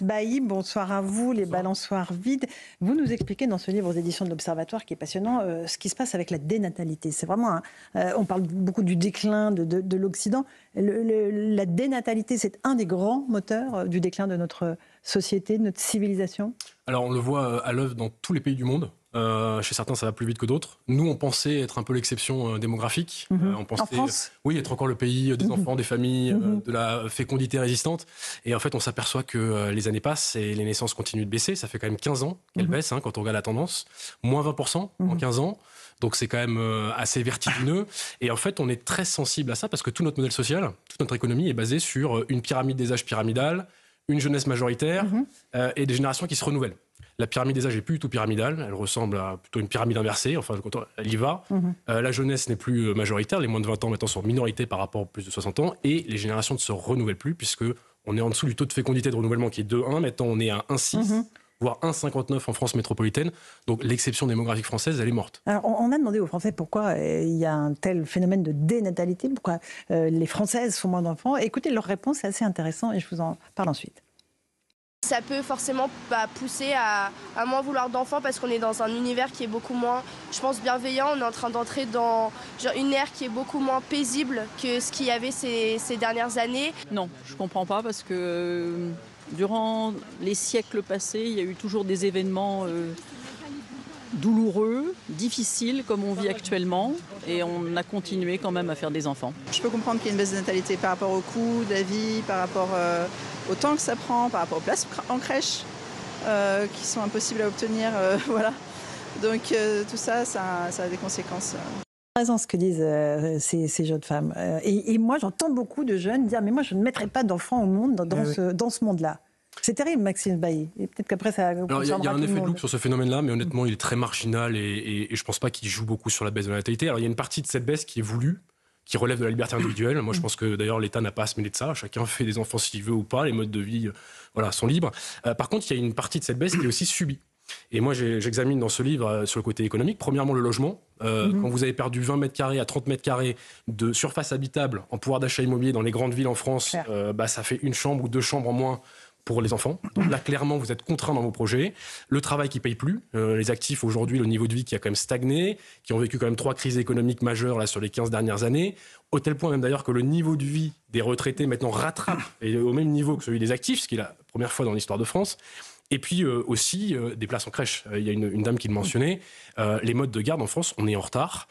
Bailly, bonsoir à vous, les balançoires vides. Vous nous expliquez dans ce livre aux éditions de l'Observatoire, qui est passionnant, ce qui se passe avec la dénatalité. C'est vraiment, on parle beaucoup du déclin de l'Occident. La dénatalité, c'est un des grands moteurs du déclin de notre société, de notre civilisation. Alors on le voit à l'œuvre dans tous les pays du monde. Chez certains, ça va plus vite que d'autres. Nous, on pensait être un peu l'exception démographique. On pensait, en France, oui, être encore le pays des enfants, des familles, de la fécondité résistante. Et en fait, on s'aperçoit que les années passent et les naissances continuent de baisser. Ça fait quand même 15 ans qu'elles baissent, quand on regarde la tendance. Moins 20% en 15 ans. Donc c'est quand même assez vertigineux. Et en fait, on est très sensible à ça parce que tout notre modèle social, toute notre économie est basée sur une pyramide des âges pyramidale, une jeunesse majoritaire et des générations qui se renouvellent. La pyramide des âges n'est plus du tout pyramidale, elle ressemble à plutôt une pyramide inversée, enfin quand elle y va. La jeunesse n'est plus majoritaire, les moins de 20 ans maintenant sont minorité par rapport aux plus de 60 ans, et les générations ne se renouvellent plus, puisque on est en dessous du taux de fécondité de renouvellement qui est 2,1, maintenant on est à 1,6, voire 1,59 en France métropolitaine, donc l'exception démographique française, elle est morte. Alors on a demandé aux Français pourquoi il y a un tel phénomène de dénatalité, pourquoi les Françaises font moins d'enfants. Écoutez, leur réponse c'est assez intéressant et je vous en parle ensuite. Ça peut forcément pousser à moins vouloir d'enfants parce qu'on est dans un univers qui est beaucoup moins, je pense, bienveillant. On est en train d'entrer dans une ère qui est beaucoup moins paisible que ce qu'il y avait ces dernières années. Non, je ne comprends pas parce que durant les siècles passés, il y a eu toujours des événements douloureux, difficiles comme on vit actuellement, et on a continué quand même à faire des enfants. Je peux comprendre qu'il y ait une baisse de natalité par rapport au coût de la vie, par rapport au temps que ça prend, par rapport aux places en crèche qui sont impossibles à obtenir. Voilà. Donc tout ça, ça a des conséquences. Raison ce que disent ces jeunes femmes. Et moi, j'entends beaucoup de jeunes dire « mais moi, je ne mettrai pas d'enfants au monde dans ce monde-là ». C'est terrible, Maxime Bailly. Et peut-être qu'après, ça. Alors, il y a un effet de loupe sur ce phénomène-là, mais honnêtement, il est très marginal et je ne pense pas qu'il joue beaucoup sur la baisse de la natalité. Alors, il y a une partie de cette baisse qui est voulue, qui relève de la liberté individuelle. Moi, je pense que d'ailleurs, l'État n'a pas à se mêler de ça. Chacun fait des enfants s'il veut ou pas. Les modes de vie sont libres. Par contre, il y a une partie de cette baisse qui est aussi subie. Et moi, j'examine dans ce livre sur le côté économique, premièrement le logement. Quand vous avez perdu 20 mètres carrés à 30 mètres carrés de surface habitable en pouvoir d'achat immobilier dans les grandes villes en France, ça fait une chambre ou deux chambres en moins pour les enfants. Donc là, clairement, vous êtes contraints dans vos projets. Le travail qui ne paye plus. Les actifs, aujourd'hui, le niveau de vie qui a quand même stagné, qui ont vécu quand même 3 crises économiques majeures là, sur les 15 dernières années, au tel point même d'ailleurs que le niveau de vie des retraités maintenant rattrape et au même niveau que celui des actifs, ce qui est la première fois dans l'histoire de France. Et puis aussi des places en crèche. Il y a une dame qui le mentionnait. Les modes de garde en France, on est en retard.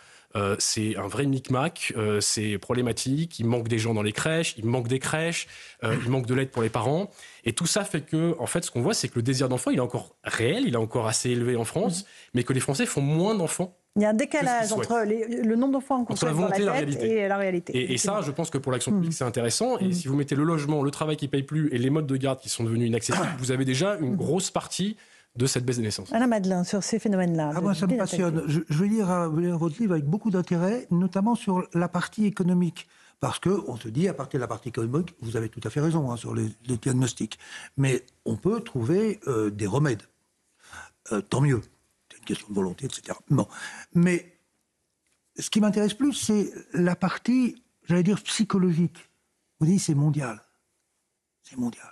C'est un vrai micmac, c'est problématique, il manque des gens dans les crèches, il manque des crèches, il manque de l'aide pour les parents. Et tout ça fait que, en fait, ce qu'on voit, c'est que le désir d'enfant, il est encore réel, il est encore assez élevé en France, mais que les Français font moins d'enfants. Il y a un décalage entre le nombre d'enfants qu'on souhaite dans la tête et la réalité. Et ça, je pense que pour l'action publique, c'est intéressant. Et si vous mettez le logement, le travail qui ne paye plus et les modes de garde qui sont devenus inaccessibles, vous avez déjà une grosse partie de cette baisse des naissances. Alain Madelin, sur ces phénomènes-là. Moi, ça me passionne. Je vais lire votre livre avec beaucoup d'intérêt, notamment sur la partie économique. Parce qu'on se dit, à partir de la partie économique, vous avez tout à fait raison sur les diagnostics. Mais on peut trouver des remèdes. Tant mieux. C'est une question de volonté, etc. Bon. Mais ce qui m'intéresse plus, c'est la partie, j'allais dire, psychologique. Vous dites, c'est mondial. C'est mondial.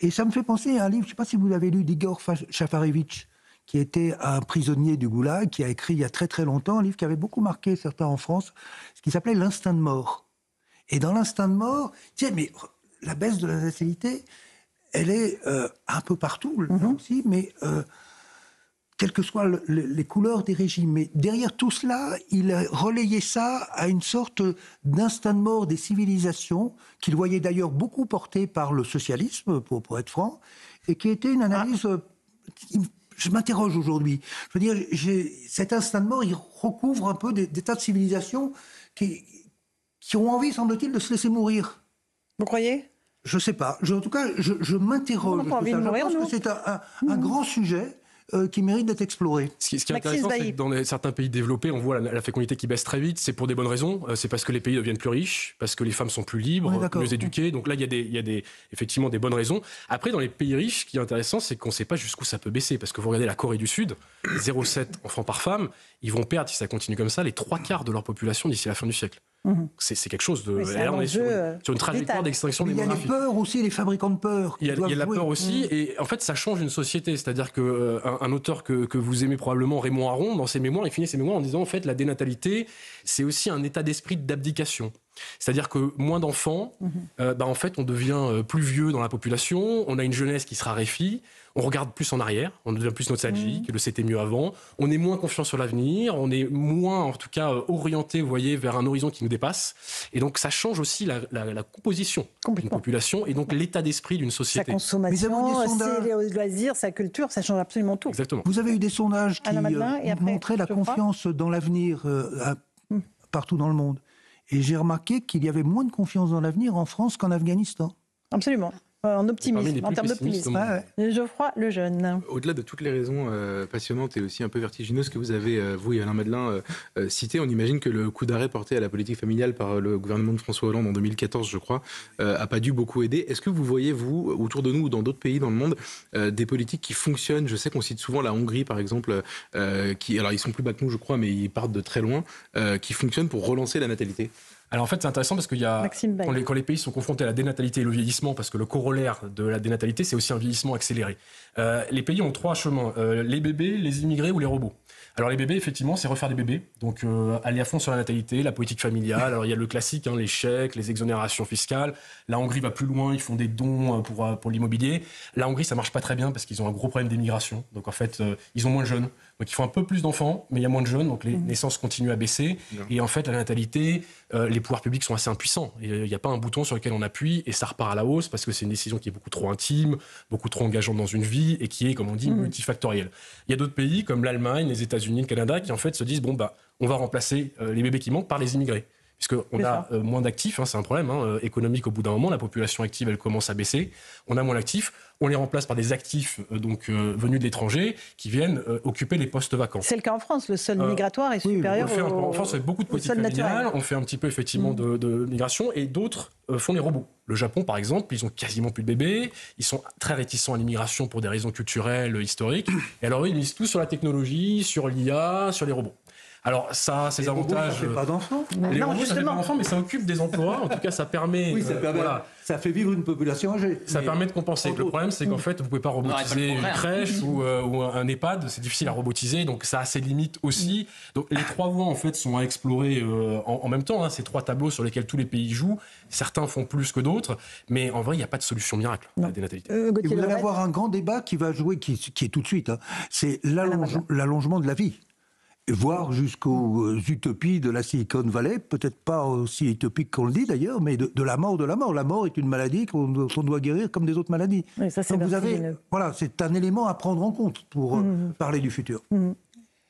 Et ça me fait penser à un livre, je ne sais pas si vous l'avez lu, d'Igor Shafarevitch, qui était un prisonnier du Goulag, qui a écrit il y a très très longtemps un livre qui avait beaucoup marqué certains en France, ce qui s'appelait L'instinct de mort. Et dans l'instinct de mort, mais la baisse de la natalité, elle est un peu partout, là aussi, mais quelles que soient les couleurs des régimes. Mais derrière tout cela, il a relayé ça à une sorte d'instinct de mort des civilisations, qu'il voyait d'ailleurs beaucoup porté par le socialisme, pour être franc, et qui était une analyse... Je m'interroge aujourd'hui. Je veux dire, cet instinct de mort, il recouvre un peu des tas de civilisations qui ont envie, semble-t-il, de se laisser mourir. Vous croyez ? Je ne sais pas. En tout cas, je m'interroge. On n'a pas envie de mourir, je pense que c'est un grand sujet qui mérite d'être exploré. Ce qui est intéressant, c'est que dans certains pays développés, on voit la fécondité qui baisse très vite. C'est pour des bonnes raisons. C'est parce que les pays deviennent plus riches, parce que les femmes sont plus libres, mieux éduquées. Donc là, il y a effectivement des bonnes raisons. Après, dans les pays riches, ce qui est intéressant, c'est qu'on ne sait pas jusqu'où ça peut baisser. Parce que vous regardez la Corée du Sud, 0,7 enfants par femme, ils vont perdre, si ça continue comme ça, les 3/4 de leur population d'ici la fin du siècle. C'est quelque chose de... Oui, c'est là, un on est sur enjeu, une trajectoire d'extinction Mais il y a les démographique. peurs aussi, les fabricants de peur. Il y a la jouer. peur aussi, et en fait, ça change une société. C'est-à-dire qu'un auteur que vous aimez probablement, Raymond Aron, dans ses mémoires, il finit ses mémoires en disant, en fait, la dénatalité, c'est aussi un état d'esprit d'abdication. C'est-à-dire que moins d'enfants, en fait, on devient plus vieux dans la population, on a une jeunesse qui se raréfie, on regarde plus en arrière, on devient plus nostalgique, le c'était mieux avant, on est moins confiant sur l'avenir, on est moins, en tout cas, orienté, vous voyez, vers un horizon qui nous dépasse. Et donc, ça change aussi la composition d'une population et donc l'état d'esprit d'une Sa société. consommation, ses loisirs, sa culture, ça change absolument tout. Exactement. Vous avez eu des sondages qui Anna Madelin, et après, montraient la je crois. confiance dans l'avenir partout dans le monde. Et j'ai remarqué qu'il y avait moins de confiance dans l'avenir en France qu'en Afghanistan. Absolument. En Parmi optimisme, les en plus termes pessimistes d'optimisme. au monde. Geoffroy Lejeune. Au-delà de toutes les raisons passionnantes et aussi un peu vertigineuses que vous avez, vous et Alain Madelin, citées, on imagine que le coup d'arrêt porté à la politique familiale par le gouvernement de François Hollande en 2014, je crois, a pas dû beaucoup aider. Est-ce que vous voyez, vous, autour de nous ou dans d'autres pays dans le monde, des politiques qui fonctionnent? Je sais qu'on cite souvent la Hongrie, par exemple, alors ils sont plus bas que nous, je crois, mais ils partent de très loin, qui fonctionnent pour relancer la natalité. Alors en fait, c'est intéressant parce qu'il y a, Maxime Baye. quand les pays sont confrontés à la dénatalité et le vieillissement, parce que le corollaire de la dénatalité, c'est aussi un vieillissement accéléré. Les pays ont trois chemins, les bébés, les immigrés ou les robots. Alors les bébés, effectivement, c'est refaire des bébés, donc aller à fond sur la natalité, la politique familiale. Alors il y a le classique, les chèques, les exonérations fiscales. La Hongrie va plus loin, ils font des dons pour l'immobilier. La Hongrie, ça marche pas très bien parce qu'ils ont un gros problème d'immigration. Donc en fait, ils ont moins de jeunes. Donc il faut un peu plus d'enfants, mais il y a moins de jeunes, donc les naissances continuent à baisser. Et en fait, la natalité, les pouvoirs publics sont assez impuissants. Il n'y a pas un bouton sur lequel on appuie et ça repart à la hausse parce que c'est une décision qui est beaucoup trop intime, beaucoup trop engageante dans une vie et qui est, comme on dit, multifactorielle. Il y a d'autres pays comme l'Allemagne, les États-Unis, le Canada qui en fait se disent on va remplacer les bébés qui manquent par les immigrés. Puisqu'on a moins d'actifs, c'est un problème économique au bout d'un moment, la population active elle commence à baisser, on a moins d'actifs, on les remplace par des actifs venus de l'étranger qui viennent occuper les postes vacants. C'est le cas en France, le sol migratoire est supérieur en France, on fait beaucoup de politique familiale, on fait un petit peu effectivement de migration et d'autres font les robots. Le Japon, par exemple, ils ont quasiment plus de bébés, ils sont très réticents à l'immigration pour des raisons culturelles, historiques, et alors eux, ils misent tout sur la technologie, sur l'IA, sur les robots. Alors ça, ces avantages... Ça fait pas d'enfants. Les robots, ça fait pas d'enfants, mais ça occupe des emplois. En tout cas, ça permet... Oui, ça fait vivre une population âgée. Ça permet de compenser. Le problème, c'est qu'en fait, vous pouvez pas robotiser une crèche ou un EHPAD. C'est difficile à robotiser, donc ça a ses limites aussi. Donc les trois voies, en fait, sont à explorer en même temps. Ces trois tableaux sur lesquels tous les pays jouent. Certains font plus que d'autres, mais en vrai, il n'y a pas de solution miracle à la dénatalité. Et vous allez avoir un grand débat qui va jouer, qui est tout de suite. C'est l'allongement de la vie. Voire jusqu'aux utopies de la Silicon Valley, peut-être pas aussi utopique qu'on le dit d'ailleurs, mais de la mort de la mort. La mort est une maladie qu'on doit guérir comme des autres maladies. Oui, ça, c'est donc c'est un élément à prendre en compte pour parler du futur.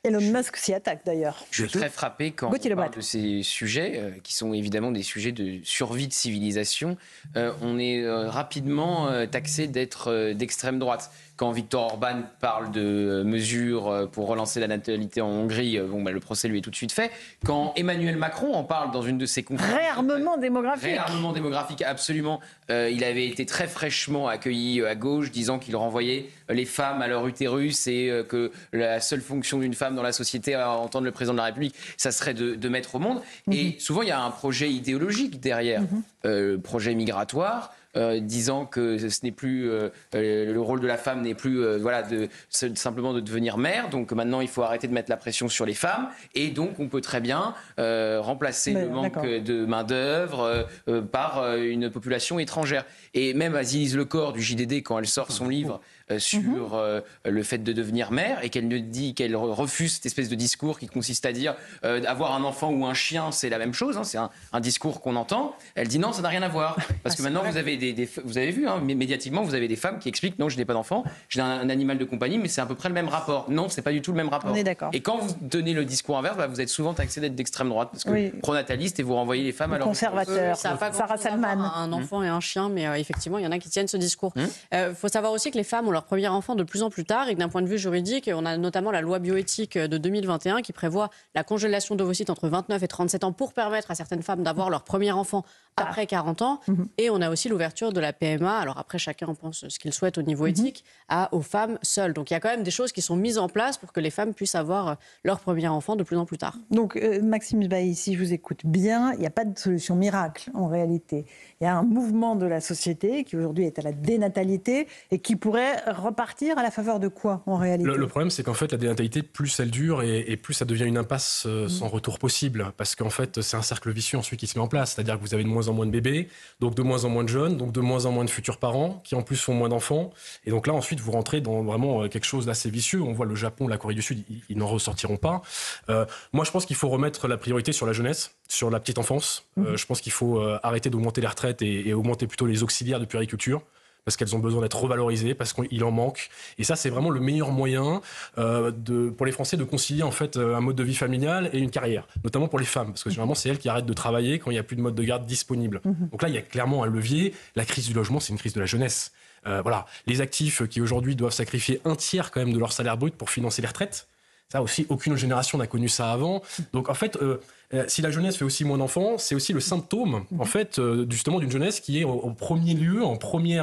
Elon Musk s'y attaque d'ailleurs. Je suis très frappé quand on parle de ces sujets, qui sont évidemment des sujets de survie de civilisation. On est rapidement taxé d'être d'extrême droite. Quand Viktor Orban parle de mesures pour relancer la natalité en Hongrie, le procès lui est tout de suite fait. Quand Emmanuel Macron en parle dans une de ses conférences... Réarmement démographique. Réarmement démographique, absolument. Il avait été très fraîchement accueilli à gauche, disant qu'il renvoyait les femmes à leur utérus et que la seule fonction d'une femme dans la société, à entendre le président de la République, ça serait de mettre au monde. Et souvent, il y a un projet idéologique derrière, projet migratoire, disant que ce n'est plus le rôle de la femme n'est plus simplement de devenir mère, donc maintenant il faut arrêter de mettre la pression sur les femmes et donc on peut très bien remplacer le manque de main d'œuvre par une population étrangère. Et même Aziz Lecor du JDD, quand elle sort son livre sur le fait de devenir mère et qu'elle refuse cette espèce de discours qui consiste à dire avoir un enfant ou un chien c'est la même chose, c'est un discours qu'on entend. Elle dit non, ça n'a rien à voir parce que maintenant vous avez vu médiatiquement vous avez des femmes qui expliquent non, je n'ai pas d'enfant, j'ai un animal de compagnie, mais c'est à peu près le même rapport. Non, c'est pas du tout le même rapport. On est d'accord. Et quand vous donnez le discours inverse, vous êtes souvent taxé d'être d'extrême droite parce que pronataliste et vous renvoyez les femmes à leur conservateur. Sarah Salman. Un enfant et un chien, mais effectivement, il y en a qui tiennent ce discours. Faut savoir aussi que les femmes ont leur premier enfant de plus en plus tard et que d'un point de vue juridique, on a notamment la loi bioéthique de 2021 qui prévoit la congélation d'ovocytes entre 29 et 37 ans pour permettre à certaines femmes d'avoir leur premier enfant après 40 ans. Et on a aussi l'ouverture l'ouverture de la PMA, alors après chacun en pense ce qu'il souhaite au niveau éthique, aux femmes seules. Donc il y a quand même des choses qui sont mises en place pour que les femmes puissent avoir leur premier enfant de plus en plus tard. Donc Maxime Sbailly, si je vous écoute bien, il n'y a pas de solution miracle en réalité. Il y a un mouvement de la société qui aujourd'hui est à la dénatalité et qui pourrait repartir à la faveur de quoi en réalité ? Le problème, c'est qu'en fait, la dénatalité, plus elle dure et plus ça devient une impasse sans retour possible. Parce qu'en fait, c'est un cercle vicieux ensuite qui se met en place. C'est-à-dire que vous avez de moins en moins de bébés, donc de moins en moins de jeunes, donc de moins en moins de futurs parents, qui en plus font moins d'enfants. Et donc là, ensuite, vous rentrez dans vraiment quelque chose d'assez vicieux. On voit le Japon, la Corée du Sud, ils n'en ressortiront pas. Moi, je pense qu'il faut remettre la priorité sur la jeunesse, sur la petite enfance. Je pense qu'il faut arrêter d'augmenter les retraites et augmenter plutôt les auxiliaires de puériculture, parce qu'elles ont besoin d'être revalorisées, parce qu'il en manque. Et ça, c'est vraiment le meilleur moyen pour les Français de concilier en fait un mode de vie familial et une carrière, notamment pour les femmes, parce que généralement, c'est elles qui arrêtent de travailler quand il n'y a plus de mode de garde disponible. Donc là, il y a clairement un levier. La crise du logement, c'est une crise de la jeunesse. Voilà. Les actifs qui aujourd'hui doivent sacrifier un tiers quand même de leur salaire brut pour financer les retraites, ça aussi, aucune génération n'a connu ça avant. Donc en fait, si la jeunesse fait aussi moins d'enfants, c'est aussi le symptôme en fait justement d'une jeunesse qui est au premier lieu, en premier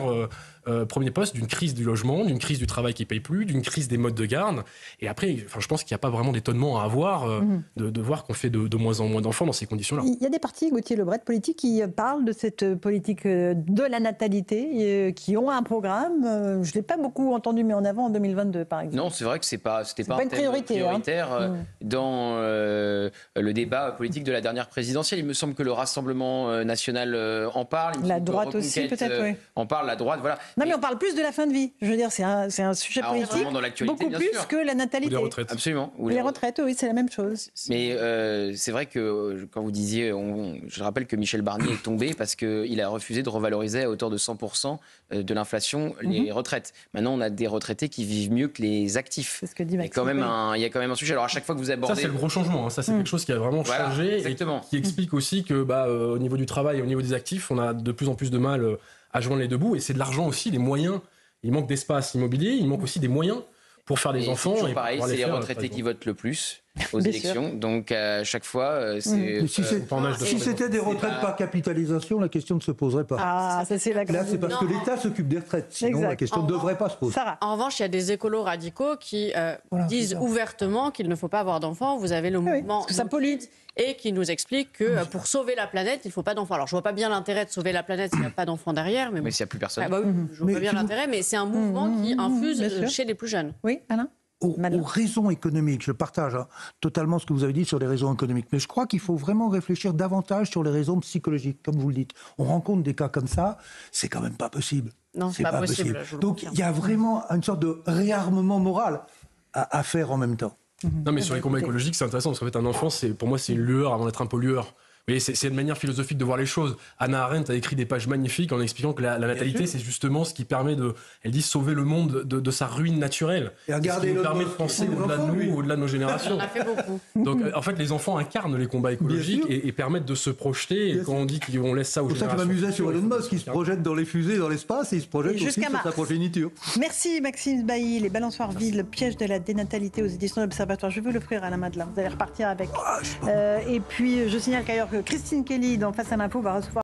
poste d'une crise du logement, d'une crise du travail qui ne paye plus, d'une crise des modes de garde. Et après, je pense qu'il n'y a pas vraiment d'étonnement à avoir de voir qu'on fait de moins en moins d'enfants dans ces conditions-là. Il y a des partis, Gauthier Lebret, politiques qui parlent de cette politique de la natalité, qui ont un programme. Je ne l'ai pas beaucoup entendu mis en avant en 2022, par exemple. Non, c'est vrai que c'était pas un une thème prioritaire dans le débat politique de la dernière présidentielle. Il me semble que le Rassemblement national en parle. La droite aussi, peut-être, oui. En parle, la droite, voilà. Non, mais on parle plus de la fin de vie. Je veux dire, c'est un sujet politique beaucoup plus que la natalité. Ou les retraites. Absolument. Ou les retraites, oui, c'est la même chose. Mais c'est vrai que quand vous disiez, je rappelle que Michel Barnier est tombé parce qu'il a refusé de revaloriser à hauteur de 100% de l'inflation les retraites. Maintenant, on a des retraités qui vivent mieux que les actifs. C'est ce que dit Maxime. Il y a quand même un sujet. Alors à chaque fois que vous abordez... Ça, c'est le gros changement. Ça, c'est quelque chose qui a vraiment changé. Exactement. Et qui explique aussi que au niveau du travail et au niveau des actifs, on a de plus en plus de mal à joindre les deux bouts. Et c'est de l'argent aussi, les moyens. Il manque d'espace immobilier, il manque aussi des moyens pour faire des enfants. C'est pareil, c'est les retraités qui votent le plus aux élections. Donc à chaque fois, c'est... Si c'était des retraites par capitalisation, la question ne se poserait pas. Ah, ça c'est la grande... Là, c'est parce que l'État s'occupe des retraites. Sinon, la question ne devrait pas se poser. Sarah. En revanche, il y a des écolos radicaux qui disent ouvertement qu'il ne faut pas avoir d'enfants. Vous avez le mouvement parce que ça pollue. Et qui nous explique que pour sauver la planète, il ne faut pas d'enfants. Alors, je ne vois pas bien l'intérêt de sauver la planète s'il n'y a pas d'enfants derrière. Mais s'il n'y a plus personne. Je vois pas bien l'intérêt, mais c'est un mouvement qui infuse chez les plus jeunes. Oui, Alain ? Aux raisons économiques, je partage totalement ce que vous avez dit sur les raisons économiques, mais je crois qu'il faut vraiment réfléchir davantage sur les raisons psychologiques, comme vous le dites. On rencontre des cas comme ça, c'est quand même pas possible. Non, c'est pas possible. Donc il y a vraiment une sorte de réarmement moral à faire en même temps. Non, mais sur les combats écologiques, c'est intéressant parce qu'en fait, un enfant, pour moi, c'est une lueur avant d'être un pollueur. Mais c'est une manière philosophique de voir les choses. Hannah Arendt a écrit des pages magnifiques en expliquant que la natalité, c'est justement ce qui permet elle dit, sauver le monde de sa ruine naturelle. Et ce qui nous permet de penser au-delà de nous, au-delà de nos générations. On a fait beaucoup. Donc, en fait, les enfants incarnent les combats écologiques et permettent de se projeter. Et quand on dit qu'on laisse ça aux générations... C'est pour ça que je m'amusais sur Elon Musk, il se projette dans les fusées, dans l'espace, et il se projette aussi sur sa progéniture. Merci Maxime Sbailly, Les balançoires vides, le piège de la dénatalité aux éditions de l'Observatoire. Je vais vous l'offrir à la Madeleine, vous allez repartir avec. Et puis, je signale qu'ailleurs que Christine Kelly, dans Face à l'info, va recevoir